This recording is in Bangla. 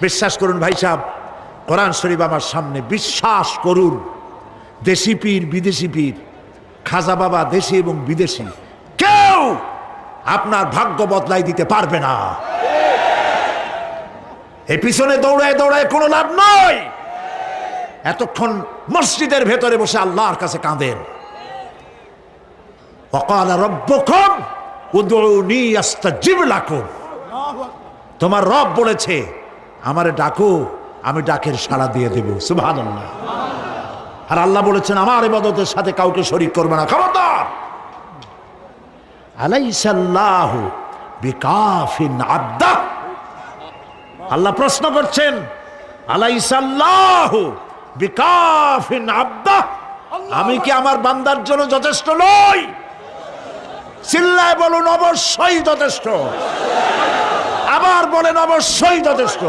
বিশ্বাস করুন ভাই সাহেব, কোরআন শরীফ আমার সামনে, বিশ্বাস করুন, দেশি পীর বিদেশি পীর, খাজা বাবা দেশি এবং বিদেশি, কেউ আপনার ভাগ্য বদলাই দিতে পারবে না। এই পিছনে দৌড়ায় দৌড়ায় কোনো লাভ নয়। এতক্ষণ মসজিদের ভেতরে বসে আল্লাহর কাছে কাঁদেন। ওয়াকালা রাব্বুকুম উদউনি আস্তাজিব লাকুম। তোমার রব বলেছে আমারে ডাকো, আমি ডাকের সাড়া দিয়ে দেব। সুবহানাল্লাহ। আর আল্লাহ বলেছেন আমার ইবাদতের সাথে কাউকে শরীক করবে না। খবরদার। আলাইসাল্লাহু বিকাফিন আবদা। আল্লাহ প্রশ্ন করছেন, আলাইসাল্লাহু বিকাফিন আবদা, আমি কি আমার বান্দার জন্য যথেষ্ট নই? চিল্লায় বলুন অবশ্যই যথেষ্ট। আবার বলেন অবশ্যই যথেষ্ট।